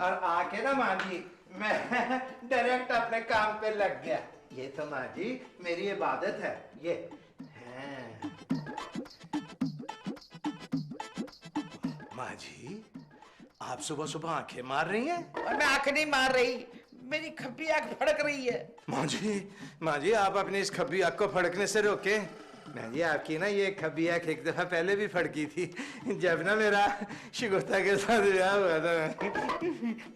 और आके ना माँ जी मैं डायरेक्ट अपने काम पे लग गया। ये तो माँ जी मेरी इबादत है ये है। माँ जी आप सुबह सुबह आंखें मार रही हैं? और मैं आंखें नहीं मार रही, मेरी खब्बी आंख फड़क रही है। माँ जी आप अपनी इस खब्बी आंख को फड़कने से रोके। माँ जी आपकी ना ये खब्बी आंख एक दफा पहले भी फड़की थी जब ना मेरा शिगुफ्ता के साथ ब्याह हुआ था।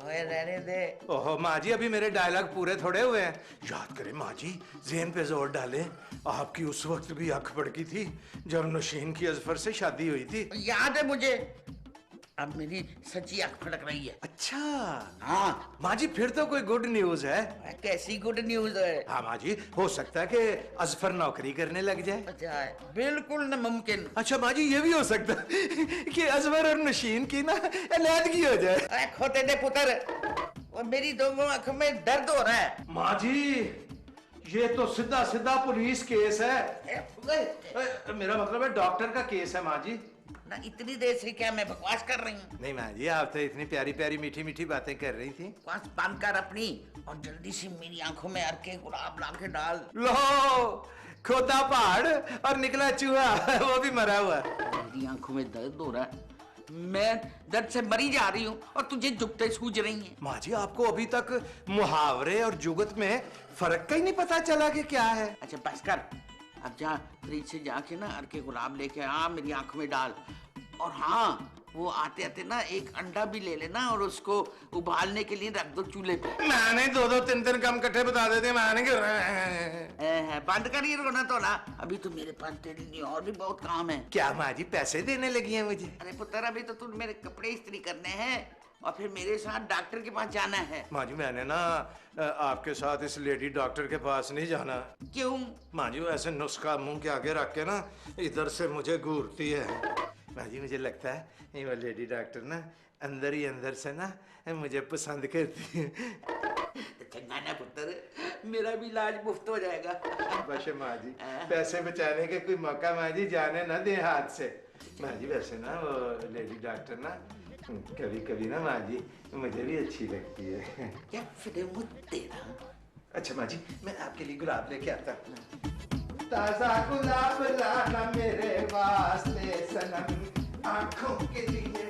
ओए रहने दे। ओहो माँ जी अभी मेरे डायलॉग पूरे थोड़े हुए हैं। याद करें माँ जी, ज़हन पे जोर डालें। आपकी उस वक्त भी आंख फड़की थी जब नौशीन की अजफर से शादी हुई थी। याद है मुझे, अब मेरी सच्ची आंख फड़क रही है। अच्छा हाँ माँ जी फिर तो कोई गुड न्यूज है। कैसी गुड न्यूज है? हाँ माँ जी हो सकता है कि अजफर नौकरी करने लग जाए। अच्छा है, बिल्कुल नामुमकिन। अच्छा माँ जी ये भी हो सकता है कि अजफर और नशीन की ना अलहदगी हो जाए। खोते दे पुत्र, वो मेरी दोनों आंखों में दर्द हो रहा है। माँ जी ये तो सीधा सीधा पुलिस केस है। मेरा मतलब है डॉक्टर का केस है माँ जी। ना इतनी देर से क्या मैं बकवास कर रही हूँ? नहीं माँ जी आप तो इतनी प्यारी प्यारी मीठी मीठी बातें कर रही थी। बकवास बंद कर अपनी और जल्दी से मेरी आंखों में अरके गुलाब ला के डाल। लो खोदा पहाड़ और निकला चूहा वो भी मरा हुआ। मेरी आंखों में दर्द हो रहा है, मैं दर्द से मरी जा रही हूँ और तुझे जुगते सूझ रही हैं। माँ जी आपको अभी तक मुहावरे और जुगत में फर्क का ही नहीं पता चला कि क्या है। अच्छा बस कर, अब जा फ्रिज से जाके ना अरके गुलाब लेके आ, मेरी आंखों में डाल। और हाँ वो आते आते ना एक अंडा भी ले लेना और उसको उबालने के लिए रख दो चूल्हे पे। मैंने दो दो तीन तीन कम कट्ठे बता देते मैंने क्यों। बंद करिए रोना तो ना, अभी तो मेरे पास तेरे लिए और भी बहुत काम है। क्या माँ जी पैसे देने लगी हैं मुझे? अरे पुत्र अभी तो तू मेरे कपड़े इस्त्री करने हैं और फिर मेरे साथ डॉक्टर के पास जाना है। माँ जी मैंने ना आपके साथ इस लेडी डॉक्टर के पास नहीं जाना। क्यों? माँ जी ऐसे नुस्खा मुंह के आगे रख के ना इधर से मुझे घूरती है। माँ जी मुझे लगता है वो लेडी डॉक्टर ना अंदर ही अंदर से ना मुझे पसंद करती है। चंगा ना पुत्र, मेरा भी इलाज मुफ्त हो जाएगा। बस माँ जी पैसे बचाने के कोई मौका माँ जी जाने ना दे हाथ से। माँ जी वैसे ना वो लेडी डॉक्टर ना कभी कभी ना माँ जी मुझे भी अच्छी लगती है। क्या फिल्म तेरा? अच्छा माँ जी मैं आपके लिए गुलाब लेके आता हूँ। ताजा गुलाब लाना मेरे वास्ते सनम, आंखों के लिए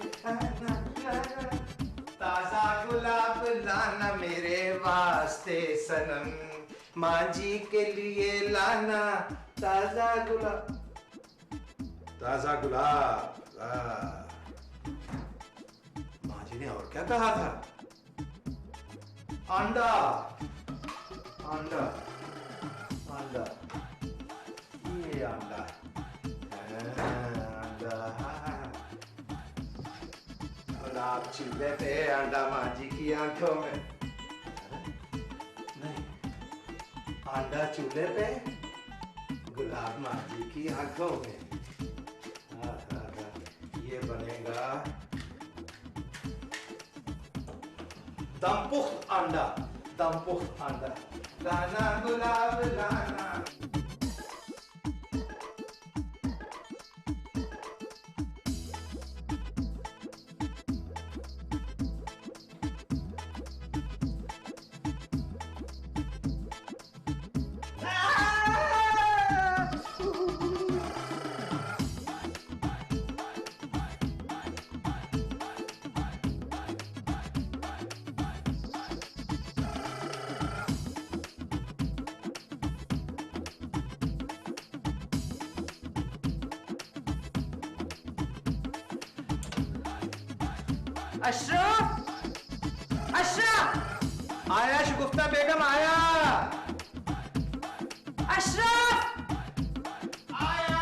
ताजा गुलाब लाना मेरे वास्ते सनम, माँ जी के लिए लाना ताजा गुलाब। ताजा गुलाब माँ जी ने और क्या कहा था? अंडा अंडा अंडा, ये अंडा अंडा गुलाब चूल्हे पे अंडा माँ जी की आंखों में। नहीं अंडा चूल्हे पे गुलाब माँ जी की आंखों में। ये बनेगा दमपुख्त अंडा, दमपुख्त अंडा। लाना गुलाब लाना। अशरफ, अशरफ! आया शगुफ्ता बेगम आया। अशरफ! आया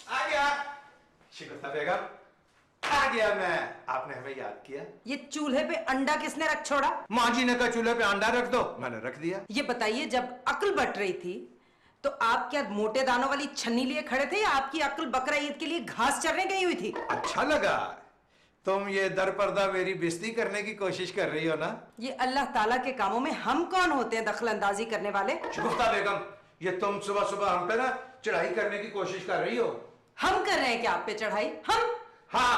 आ गया। शगुफ्ता बेगम आ गया मैं। आपने हमें याद किया। ये चूल्हे पे अंडा किसने रख छोड़ा? माँ जी ने कहा चूल्हे पे अंडा रख दो, मैंने रख दिया। ये बताइए जब अक्ल बट रही थी तो आप क्या मोटे दानों वाली छन्नी लिए खड़े थे या आपकी अक्ल बकरा ईद के लिए घास चरने गई हुई थी? अच्छा लगा तुम ये दर पर्दा मेरी बेइज्जती करने की कोशिश कर रही हो ना। ये अल्लाह ताला के कामों में हम कौन होते हैं दखल अंदाजी करने वाले? शगुफ्ता बेगम ये तुम सुबह सुबह हम पे ना चढ़ाई करने की कोशिश कर रही हो। हम कर रहे हैं क्या आप पे चढ़ाई? हम? हाँ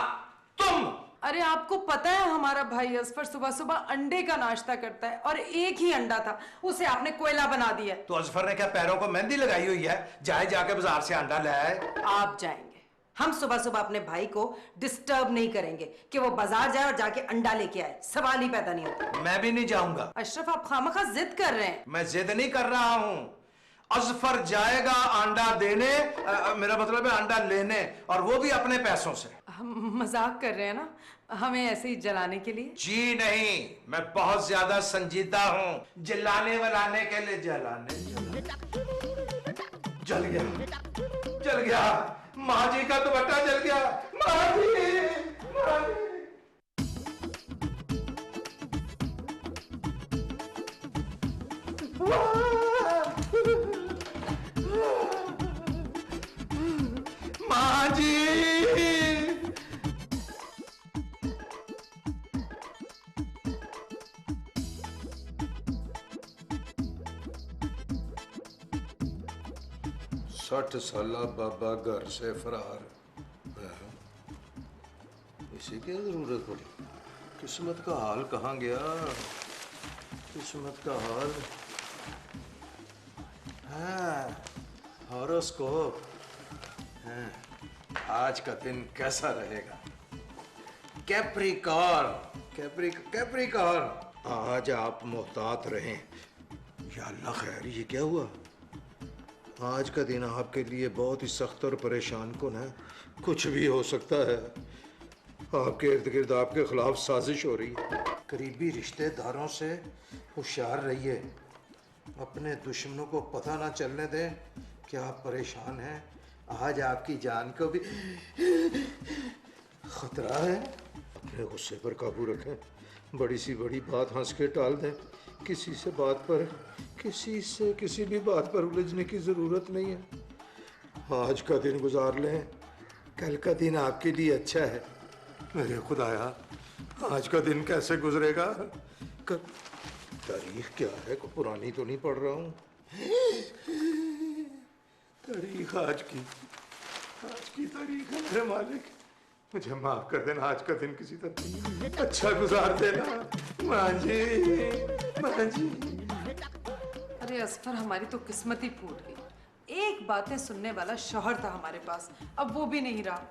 तुम। अरे आपको पता है हमारा भाई असफर सुबह सुबह अंडे का नाश्ता करता है और एक ही अंडा था, उसे आपने कोयला बना दिया। तो अजफर ने क्या पैरों को मेहंदी लगाई हुई है? जाए जाके बाजार से अंडा ले आए। आप जाएंगे, हम सुबह सुबह अपने भाई को डिस्टर्ब नहीं करेंगे कि वो बाजार जाए और जाके अंडा लेके आए, सवाल ही पैदा नहीं होता। मैं भी नहीं जाऊंगा। अशरफ आप खामखा जिद कर रहे हैं। मैं जिद नहीं कर रहा हूँ, अजफर जाएगा अंडा देने, मेरा मतलब है अंडा लेने, और वो भी अपने पैसों से। हम मजाक कर रहे हैं ना, हमें ऐसे ही जलाने के लिए। जी नहीं, मैं बहुत ज्यादा संजीदा हूँ। जलाने वलाने के लिए जलाने जल गया माँ जी का दुपट्टा जल गया। माँ जी। माँ जी। साठ साला बाबा घर से फरार। इसी की जरूरत पड़ी। किस्मत का हाल कहाँ गया? किस्मत का हाल है हॉरोस्कोप। आज का दिन कैसा रहेगा? कैप्रिकॉर्न, आज आप मोहतात रहें। या अल्लाह खैर, ये क्या हुआ? आज का दिन आपके लिए बहुत ही सख्त और परेशान कुन है। कुछ भी हो सकता है। आपके इर्द गिर्द आपके खिलाफ साजिश हो रही है। करीबी रिश्तेदारों से होशियार रहिए। अपने दुश्मनों को पता ना चलने दें कि आप परेशान हैं। आज आपकी जान को भी खतरा है। अपने गुस्से पर काबू रखें। बड़ी सी बड़ी बात हंस के टाल दें। किसी भी बात पर उलझने की जरूरत नहीं है। आज का दिन गुजार लें, कल का दिन आपके लिए अच्छा है। मेरे खुदाया, आज का दिन कैसे गुजरेगा? तारीख क्या है? को पुरानी तो नहीं पढ़ रहा हूँ। तारीख आज की तारीख है। मेरे मालिक, मुझे माफ कर देना। आज का दिन किसी तरह अच्छा गुजार देना। माँ जी। अरे असफर, हमारी तो किस्मत ही फूट गई। एक बातें सुनने वाला शौहर था हमारे पास, अब वो भी नहीं रहा।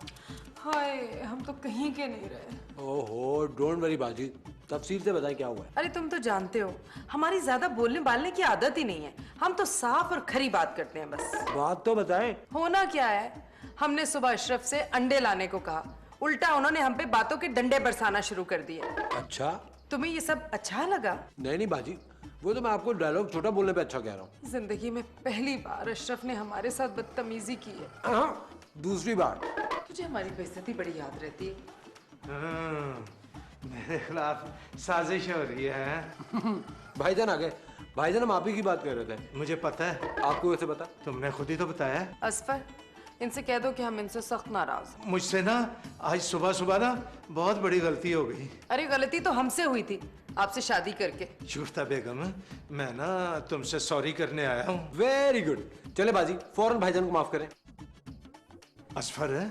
हाय, हम तो कहीं के नहीं रहे। ओहो, डोंट वरी बाजी, तफसील से बताएं क्या हुआ है। अरे तुम तो जानते हो, हमारी ज्यादा बोलने बालने की आदत ही नहीं है। हम तो साफ और खरी बात करते हैं बस। बात तो बताएं। होना क्या है, हमने सुबह अशरफ से अंडे लाने को कहा, उल्टा उन्होंने हम पे बातों के डंडे बरसाना शुरू कर दिए। अच्छा, तुम्हें ये सब अच्छा लगा? नहीं बाजी, वो तो मैं आपको डायलॉग छोटा बोलने पे अच्छा कह रहा हूँ। जिंदगी में पहली बार अशरफ ने हमारे साथ बदतमीजी की है। हाँ, दूसरी बार। तुझे हमारी बेइज्जती बड़ी याद रहती है। मेरे खिलाफ साजिश हो रही है। भाईजान आ गए। भाईजान, हम आप ही की बात कर रहे थे। मुझे पता है। आपको कैसे पता? तुमने खुद ही तो बताया। असफर, इनसे कह दो कि हम इनसे सख्त नाराज हैं। मुझसे ना आज सुबह ना बहुत बड़ी गलती हो गई। अरे गलती तो हमसे हुई थी, आपसे शादी करके। शुफ्ता बेगम, मैं ना तुमसे सॉरी करने आया हूँ। Very good. चले बाजी, फौरन भाईजान को माफ करें। असफर,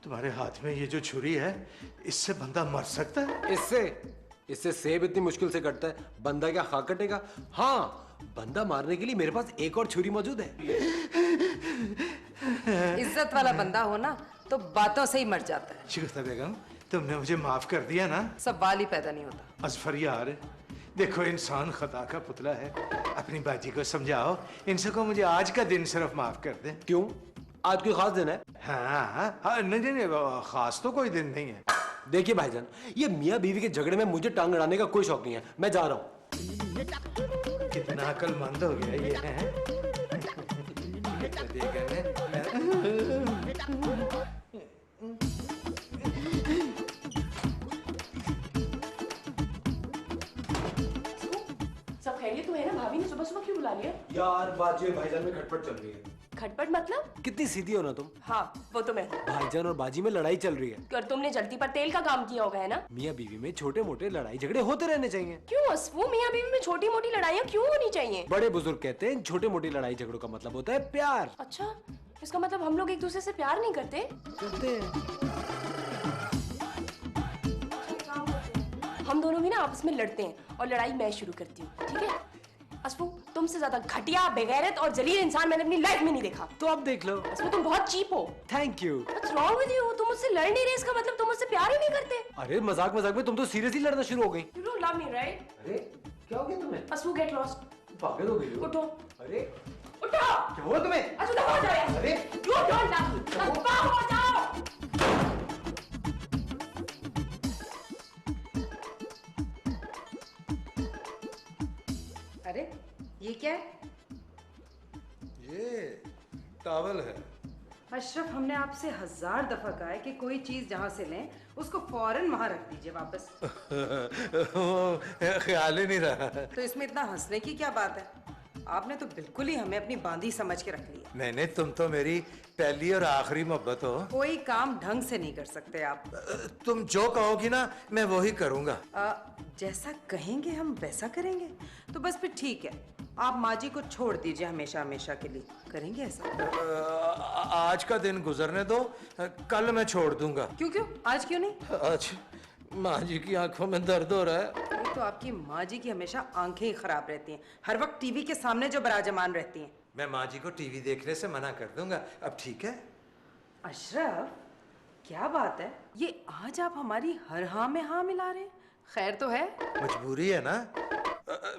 तुम्हारे हाथ में ये जो छुरी है, इससे बंदा मर सकता है? इससे सेब इतनी मुश्किल से कटता है, बंदा क्या खाक कटेगा? हाँ, बंदा मारने के लिए मेरे पास एक और छुरी मौजूद है। इज्जत वाला बंदा हो ना तो बातों से ही मर जाता है। शुफ्ता बेगम, तुमने मुझे माफ कर दिया ना? सवाल ही पैदा नहीं होता। असफर यार, देखो इंसान खता का पुतला है। अपनी बाजी को समझाओ, इनसे को मुझे आज का दिन सिर्फ माफ कर दे। क्यों? आज कोई खास दिन है? हाँ, नहीं, खास तो कोई दिन नहीं है। देखिए भाईजान, ये मियाँ बीवी के झगड़े में मुझे टांग अड़ाने का कोई शौक नहीं है। मैं जा रहा हूँ। कितना अक्लमंद हो गया ये है। सब खैरियत तो है ना? भाभी ने सुबह सुबह क्यों बुला लिया? यार बाजी और भाईजान में खटपट चल रही है। खटपट मतलब? कितनी सीधी हो ना तुम। हाँ, वो तो मैं। भाईजान और बाजी में लड़ाई चल रही है। और तुमने जल्दी पर तेल का काम किया होगा, है ना? मियाँ बीवी में छोटे मोटे लड़ाई झगड़े होते रहने चाहिए। क्यों असफू, मियाँ बीवी में छोटी मोटी लड़ाइयाँ क्यों होनी चाहिए? बड़े बुजुर्ग कहते हैं छोटे मोटी लड़ाई झगड़ों का मतलब होता है प्यार। अच्छा, इसका मतलब हम लोग एक दूसरे से प्यार नहीं करते? करते हैं। हम दोनों भी ना आपस में लड़ते हैं और लड़ाई मैं शुरू करती हूँ, ठीक है? असफू, तुमसे ज्यादा घटिया, बेगैरत और जलील इंसान मैंने अपनी लाइफ में नहीं देखा। तो अब देख लो। असफू, तुम बहुत चीप हो। Thank you. What's wrong with you? तुम मुझसे लड़ नहीं रहे, इसका मतलब तुम मुझसे प्यार ही नहीं करते। अरे मजाक मजाक में तुम तो सीरियसली लड़ना शुरू हो गई। You don't love me, right? अरे क्या हो गया तुम्हें? असफू, get lost. पागल हो गई हो? उठो, अरे उठो। क्या हुआ तुम्हें? अच्छा, दफा हो जाओ यहाँ से। अरे You don't love me. दफा हो जाओ। अरे ये क्या है? ये टॉवल है। अशरफ, हमने आपसे 1000 दफा कहा है कि कोई चीज जहाँ से लें उसको फौरन वहां रख दीजिए वापस। वो ख्याल ही नहीं रहा। तो इसमें इतना हंसने की क्या बात है? आपने तो बिल्कुल ही हमें अपनी बांदी समझ के रख लिया। नहीं, तुम तो मेरी पहली और आखिरी मोहब्बत हो। कोई काम ढंग से नहीं कर सकते आप। तुम जो कहोगी ना मैं वो ही करूंगा। जैसा कहेंगे हम वैसा करेंगे। तो बस फिर ठीक है, आप माँ जी को छोड़ दीजिए हमेशा हमेशा के लिए। करेंगे ऐसा? आज का दिन गुजरने दो, कल मैं छोड़ दूंगा। क्यों क्यों? आज क्यों नहीं? आज माँ जी की आंखों में दर्द हो रहा है। एक तो आपकी माँ जी की हमेशा आंखें ही खराब रहती हैं, हर वक्त टीवी के सामने जो बराजमान रहती हैं। मैं माँ जी को टीवी देखने से मना कर दूंगा। अब ठीक है? अशरफ, क्या बात है? ये आज आप हमारी हर हाँ में हाँ मिला रहे हैं? खैर तो है? मजबूरी है ना।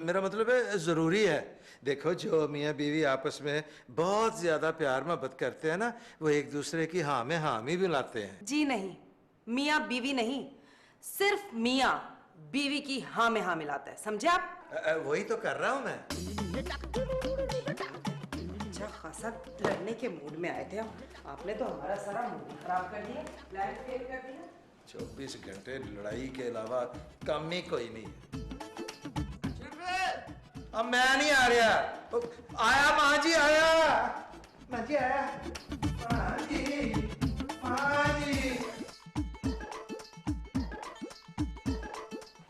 मेरा मतलब है जरूरी है। देखो, जो मियाँ बीवी आपस में बहुत ज्यादा प्यार मोहब्बत करते हैं ना, वो एक दूसरे की हाँ में हाँ भी मिलाते हैं। जी नहीं, मियाँ बीवी नहीं, सिर्फ मियाँ बीवी की हाँ में हाँ मिलाता है, समझे आप? वही तो कर रहा हूँ मैं। अच्छा खासा लड़ने के मूड में आए थे हम। आपने तो हमारा सारा मूड खराब कर दिया, प्लान फेल कर दिया। 24 घंटे लड़ाई के अलावा काम ही कोई नहीं है। अब मैं नहीं आ रहा। आया माँ जी, आया माँ जी, आया माँ जी, माँ जी।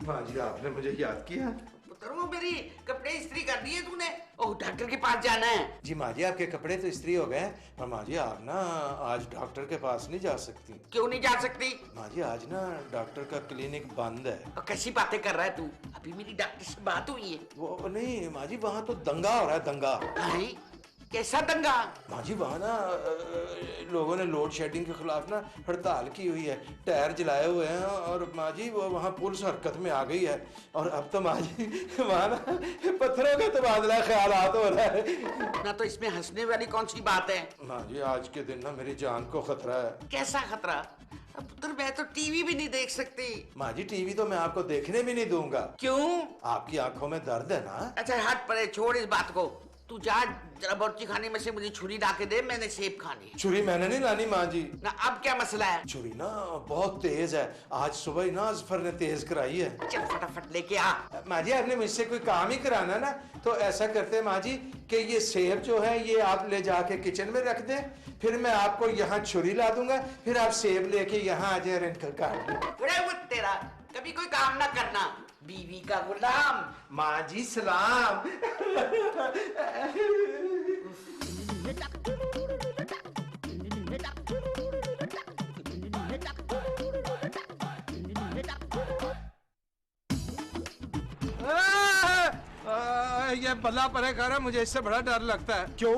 माँ जी, आपने मुझे याद किया? पुत्र, वो मेरी कपड़े इस्त्री कर दिए तूने? ओह, डॉक्टर के पास जाना है। जी माँ जी, आपके कपड़े तो इस्त्री हो गए, पर माँ जी आप ना आज डॉक्टर के पास नहीं जा सकती। क्यों नहीं जा सकती? माँ जी, आज ना डॉक्टर का क्लिनिक बंद है। और कैसी बातें कर रहा है तू? अभी मेरी डॉक्टर से बात हुई है। वो नहीं माँ जी, वहाँ तो दंगा हो रहा है, दंगा। अरे कैसा दंगा? माँ जी, वहाँ ना लोगों ने लोड शेडिंग के खिलाफ ना हड़ताल की हुई है, टायर जलाए हुए हैं, और माँ जी वो वहाँ पुलिस हरकत में आ गई है। और अब तो माँ जी वहाँ ना पत्थरों का तबादला ख्यालात हो रहा है। ना तो इसमें हंसने वाली कौन सी बात है? माँ जी, आज के दिन ना मेरी जान को खतरा है। कैसा खतरा? पुत्र, मैं तो टीवी भी नहीं देख सकती। माँ जी, टीवी तो मैं आपको देखने भी नहीं दूंगा। क्यों? आपकी आंखों में दर्द है ना। अच्छा हट परे, छोड़ इस बात को। तू जा जरा बर्ची खाने में से मुझे छुरी ला के दे, मैंने सेब खानी है। छुरी मैंने नहीं लानी माँ जी। ना अब क्या मसला है? छुरी ना बहुत तेज है, आज सुबह ही ना अजफर ने तेज कराई है। चल फटाफट लेके आ। माँ जी, आपने मुझसे कोई काम ही कराना ना, तो ऐसा करते हैं माँ जी कि ये सेब जो है ये आप ले जाके किचन में रख दें, फिर मैं आपको यहाँ छुरी ला दूंगा, फिर आप सेब लेके यहाँ आ जाए और इनका काट लो। अरे वो तेरा कभी कोई काम ना करना, बीवी का गुलाम। माँ जी सलाम। ये बल्ला परे कर रहा है, मुझे इससे बड़ा डर लगता है। क्यों?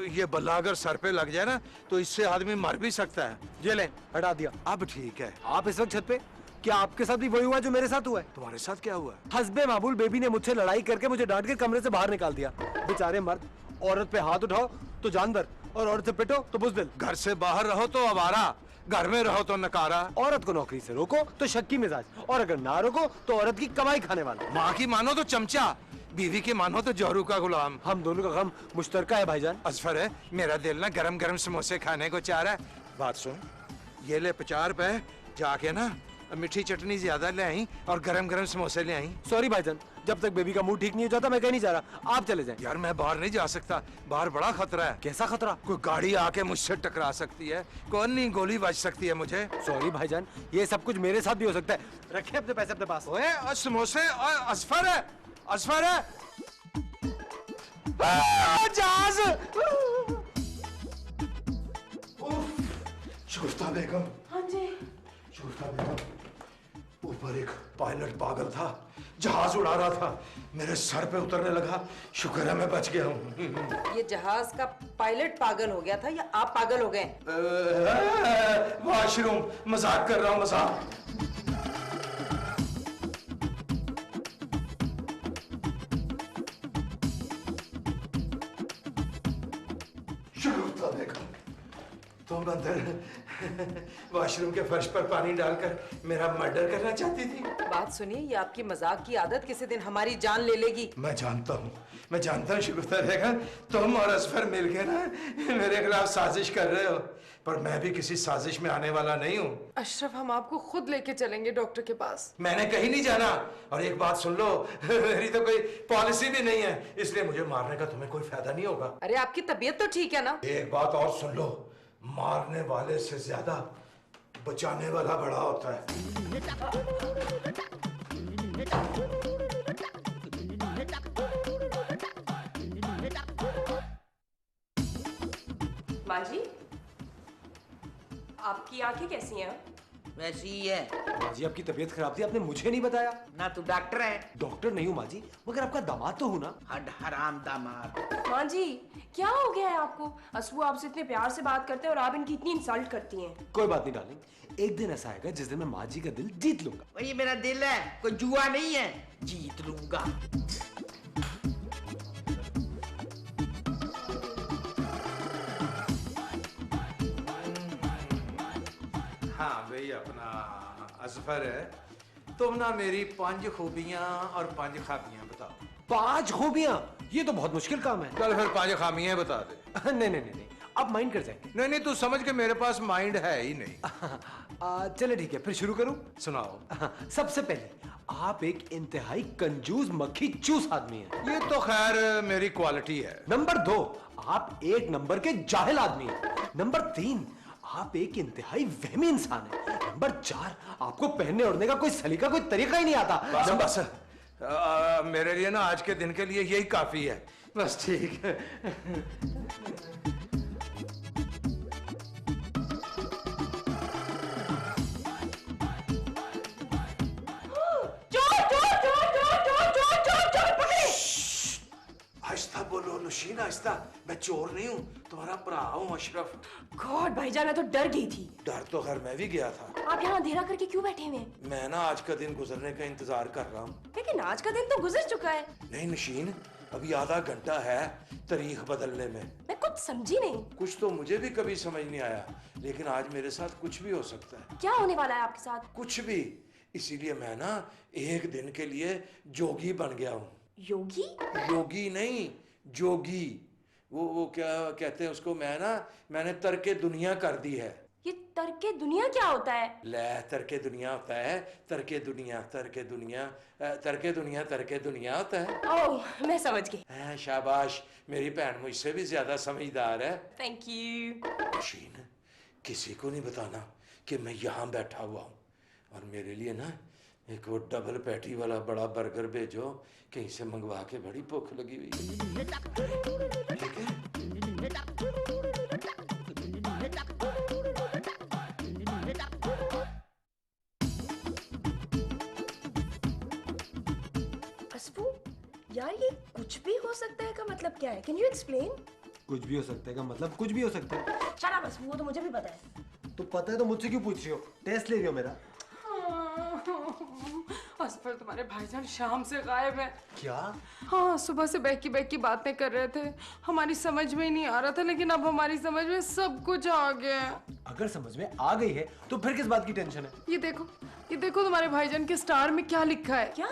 ये बल्ला अगर सर पे लग जाए ना तो इससे आदमी मर भी सकता है। ये ले, हटा दिया। अब ठीक है। आप इस वक्त छत पे? क्या आपके साथ भी वही हुआ जो मेरे साथ हुआ है? तुम्हारे साथ क्या हुआ? हस्बे मामूल बेबी ने मुझसे लड़ाई करके मुझे डांट के कमरे से बाहर निकाल दिया। बेचारे मर्द, औरत पे हाथ उठाओ तो जानवर, और औरत से पिटो तो बुज़दिल। घर से बाहर रहो तो आवारा, घर में रहो तो नकारा। औरत को नौकरी से रोको तो शक्की मिजाज, और अगर ना रोको तो औरत की कमाई खाने वाला। माँ की मानो तो चमचा, बीवी की मानो तो जोरू का गुलाम। हम दोनों का गम मुश्तरका है भाईजान। असफर है, मेरा दिल ना गरम गरम समोसे खाने को चाह रहा है। बात सुन, ये ले 50 रुपए, जाके ना मीठी चटनी ज्यादा ले आई और गरम गरम समोसे ले आई। सॉरी भाईजान, जब तक बेबी का मूड ठीक नहीं हो जाता मैं कहीं नहीं जा रहा, आप चले जाएं। यार मैं बाहर नहीं जा सकता, बाहर बड़ा खतरा है। कैसा खतरा? कोई गाड़ी आके मुझसे टकरा सकती है, कौन नहीं गोली बज सकती है मुझे। सॉरी भाईजान, ये सब कुछ मेरे साथ भी हो सकता है। रखें अपने पैसे अपने पास। ओए और समोसे, और असफर है, असफर है। जहाज। शोस्ता बेगम। हाँ जी। शोस्ता बेगम, ऊपर ऊपर एक पायलट पागल था, जहाज उड़ा रहा था, मेरे सर पे उतरने लगा। शुक्र है मैं बच गया हूँ। ये जहाज का पायलट पागल हो गया था या आप पागल हो गए? वॉशरूम, मजाक कर रहा हूँ, मजाक। तुम अंदर वॉशरूम के फर्श पर पानी डालकर मेरा मर्डर करना चाहती थी। बात सुनिए, ये आपकी मजाक की आदत किसी दिन हमारी जान ले लेगी। मैं जानता हूँ शिगुफ्ता बेगम, तुम और असफर मिलकर ना मेरे खिलाफ साजिश कर रहे हो, पर मैं भी किसी साजिश में आने वाला नहीं हूँ। अशरफ, हम आपको खुद लेके चलेंगे डॉक्टर के पास। मैंने कहीं नहीं जाना। और एक बात सुन लो, मेरी तो कोई पॉलिसी भी नहीं है, इसलिए मुझे मारने का तुम्हें कोई फायदा नहीं होगा। अरे आपकी तबीयत तो ठीक है ना? एक बात और सुन लो, मारने वाले से ज्यादा बचाने वाला बड़ा होता है। माँ जी, आपकी आंखें कैसी हैं? वैसी ही है माँ जी, आपकी तबीयत खराब थी, आपने मुझे नहीं बताया। ना। तू डॉक्टर है? डॉक्टर नहीं हूँ माँ जी, मगर आपका दामाद तो हूँ ना। हड हराम दामाद। माँ जी, क्या हो गया है आपको? असफू आपसे इतने प्यार से बात करते हैं और आप इनकी इतनी इंसल्ट करती हैं। कोई बात नहीं डार्लिंग, एक दिन ऐसा आएगा जिस दिन मैं माँ जी का दिल जीत लूंगा। वही मेरा दिल है, कोई जुआ नहीं है, जीत लूंगा। हाँ भाई, अपना असफर है, तुम ना मेरी 5 खूबियां और 5 खामियां बताओ। 5 खूबियां? ये तो बहुत मुश्किल काम है। चल फिर 5 खामियां बता दे। नहीं नहीं नहीं, आप माइंड कर जाएंगे। नहीं नहीं, तू समझ के मेरे पास माइंड है ही नहीं। चले ठीक है, फिर शुरू करूं? सुनाओ। सबसे पहले, आप एक इंतहाई कंजूस मक्खी चूस आदमी हैं। ये तो खैर मेरी क्वालिटी है। नंबर 2, आप एक नंबर के जाहिल आदमी हैं। नंबर 3, आप एक इंतहाई वहमी इंसान हैं। नंबर 4, आपको पहनने ओढ़ने का कोई सलीका, कोई तरीका ही नहीं आता। बस मेरे लिए ना आज के दिन के लिए यही काफी है, बस ठीक है। आहिस्ता बोलो नुशीन, आहिस्ता। मैं चोर नहीं हूँ, तुम्हारा भरा हूँ अशरफ। गॉड भाईजान, मैं तो डर गई थी। डर तो खैर मैं भी गया था। आप यहाँ अंधेरा करके क्यों बैठे हुए हैं? मैं ना आज का दिन गुजरने का इंतजार कर रहा हूँ। लेकिन आज का दिन तो गुजर चुका है। नहीं नुशीन, अभी आधा घंटा है तारीख बदलने में। मैं कुछ समझी नहीं। कुछ तो मुझे भी कभी समझ नहीं आया, लेकिन आज मेरे साथ कुछ भी हो सकता है। क्या होने वाला है आपके साथ? कुछ भी। इसीलिए मैं ना एक दिन के लिए जोगी बन गया हूँ। योगी? योगी नहीं, जोगी। वो क्या कहते हैं उसको, मैंने तर्के दुनिया कर दी है। ये तर्के दुनिया क्या होता है? ले, तर्के दुनिया होता है, तर्के दुनिया होता है। ओह, मैं समझ गई। शाबाश, मेरी बहन मुझसे भी ज्यादा समझदार है। Thank you. शीन, किसी को नहीं बताना कि मैं यहाँ बैठा हुआ हूँ, और मेरे लिए ना एक वो डबल पैटी वाला बड़ा बर्गर भेजो, कहीं से मंगवा के, बड़ी भूख लगी हुई है। ठीक है? असफू, यार ये कुछ भी हो सकता है का मतलब क्या है? Can you explain? कुछ भी हो सकता है का मतलब कुछ भी हो सकता है। शट अप असफू, वो तो मुझे भी पता है। तो पता है तो मुझसे क्यों पूछ रही हो? टेस्ट ले रही हो मेरा? असफर, तुम्हारे भाईजान शाम से गायब है। क्या? हाँ, सुबह से बहकी बातें कर रहे थे, हमारी समझ में ही नहीं आ रहा था, लेकिन अब हमारी समझ में सब कुछ आ गया है। अगर समझ में आ गई है तो फिर किस बात की टेंशन है? ये देखो तुम्हारे भाईजान के स्टार में क्या लिखा है। क्या?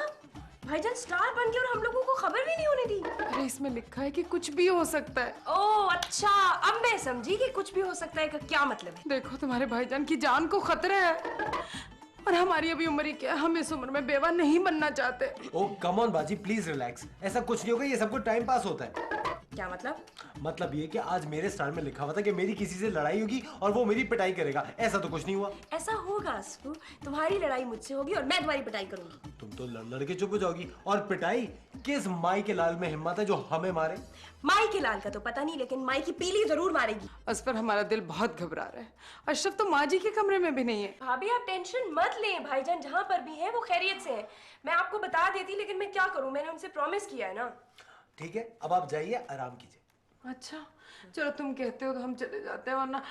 भाईजान स्टार बन गए और हम लोगों को खबर भी नहीं होने दी? अरे इसमें लिखा है कि कुछ भी हो सकता है। ओह अच्छा, अब मैं समझी कि कुछ भी हो सकता है का क्या मतलब है। देखो, तुम्हारे भाईजान की जान को खतरा है, और हमारी अभी उम्र ही क्या है, हम इस उम्र में बेवा नहीं बनना चाहते। ओह कम ऑन बाजी, प्लीज रिलैक्स। ऐसा कुछ नहीं होगा, ये सब कुछ टाइम पास होता है। क्या मतलब? मतलब ये कि आज मेरे स्टार में लिखा हुआ था कि मेरी किसी से लड़ाई होगी और वो मेरी पिटाई करेगा। ऐसा तो कुछ नहीं हुआ। ऐसा होगा असफू, तुम्हारी लड़ाई मुझसे होगी और मैं तुम्हारी पिटाई करूंगी। तुम तो लड़ के चुप हो जाओगी। और पिटाई किस माई के लाल में हिम्मत है जो हमें मारे? माई के लाल का तो पता नहीं, लेकिन माई की पीली जरूर मारेगी। असफर, हमारा दिल बहुत घबरा रहा है। अशरफ तो माँ जी के कमरे में भी नहीं है। भाभी आप टेंशन मत लें, भाईजान जहाँ पर भी हैं वो खैरियत से हैं। मैं आपको बता देती, लेकिन मैं क्या करूँ, मैंने उनसे प्रॉमिस किया है ना। ठीक है, अब आप जाइए, आराम कीजिए। अच्छा चलो, तुम कहते हो तो हम चले जाते हैं, वरना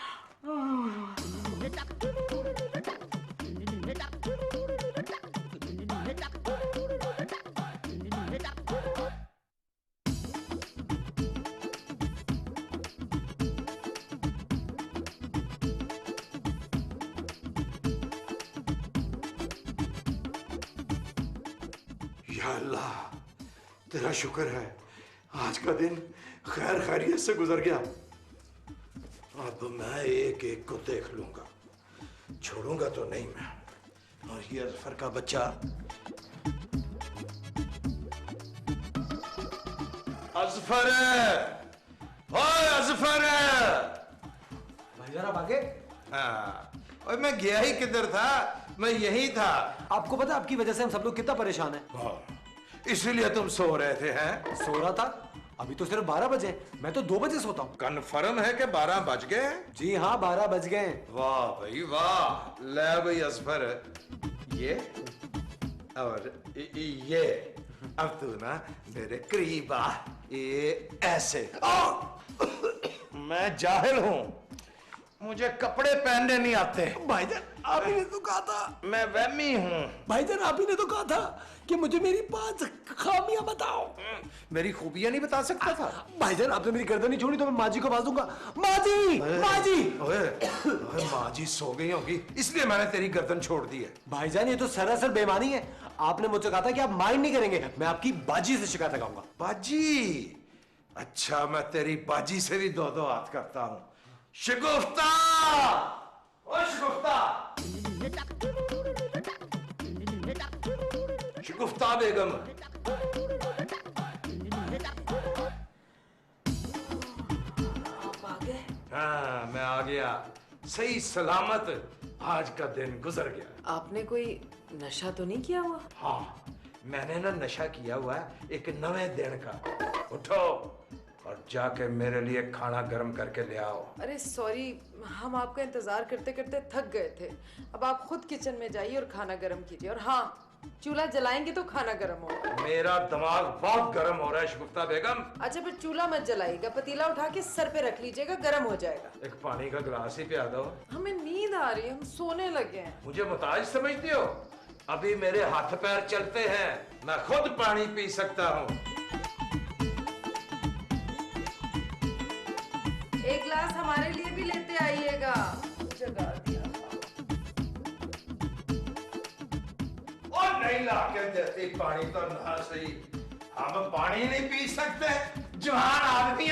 या अल्लाह, तेरा शुक्र है आज का दिन खैर खैरियत से गुजर गया। अब मैं एक एक को देख लूंगा, छोड़ूंगा तो नहीं मैं। और ये अजफर का बच्चा, अजफर, ओए अजफर। भाईजान आप आगे। हाँ, और मैं गया ही किधर था, मैं यही था। आपको पता आपकी वजह से हम सब लोग कितना परेशान हैं। हाँ, इसीलिए तुम सो रहे थे हैं? सो रहा था, अभी तो सिर्फ 12 बजे, मैं तो 2 बजे सोता हूँ। कन्फर्म है कि 12 बज गए? जी हाँ, 12 बज गए। वाह भाई वाह। ले भाई असफर, ये और ये, अब तू ना मेरे करीब आ, ये ऐसे। मैं जाहिल हूँ, मुझे कपड़े पहनने नहीं आते। भाईजान आप ही ने तो कहा था। मैं वहमी हूँ। भाईजान आप ही ने तो कहा था कि मुझे मेरी 5 खामियां बताओ। मेरी खूबियां नहीं बता सकता था? भाईजान आपने मेरी गर्दन नहीं छोड़ी तो मैं माँ जी को आवाज दूंगा। माँ जी, माँ जी। ओए माँ जी सो गई होगी, इसलिए मैंने तेरी गर्दन छोड़ दी है। भाईजान ये तो सरासर बेईमानी है। आपने मुझसे कहा था कि आप माइंड नहीं करेंगे, मैं आपकी बाजी से शिकायत लगाऊंगा। बाजी? अच्छा, मैं तेरी बाजी से भी दो हाथ करता हूँ। शिगुफ्ता, ओ शिगुफ्ता, शिगुफ्ता बेगम। आप आ गए? हाँ, मैं आ गया, सही सलामत। आज का दिन गुजर गया। आपने कोई नशा तो नहीं किया हुआ? हाँ, मैंने ना नशा किया हुआ है एक नवे दिन का। उठो और जाके मेरे लिए खाना गर्म करके ले आओ। अरे सॉरी, हम आपका इंतजार करते करते थक गए थे। अब आप खुद किचन में जाइए और खाना गर्म कीजिए। और हाँ, चूल्हा जलाएंगे तो खाना गर्म होगा। मेरा दिमाग बहुत गर्म हो रहा है शिगुफ्ता बेगम। अच्छा, फिर चूल्हा मत जलाइएगा, पतीला उठा के सर पे रख लीजिएगा, गर्म हो जाएगा। एक पानी का गिलास ही पिला दो। हमें नींद आ रही है, हम सोने लगे हैं। मुझे मुताज समझती हो? अभी मेरे हाथ पैर चलते हैं, मैं खुद पानी पी सकता हूँ। एक गिलास हमारे लिए भी लेते आइएगा। जगा दिया। और नहीं लाके देती पानी तो ना सही, हम पानी नहीं पी सकते? जवान आदमी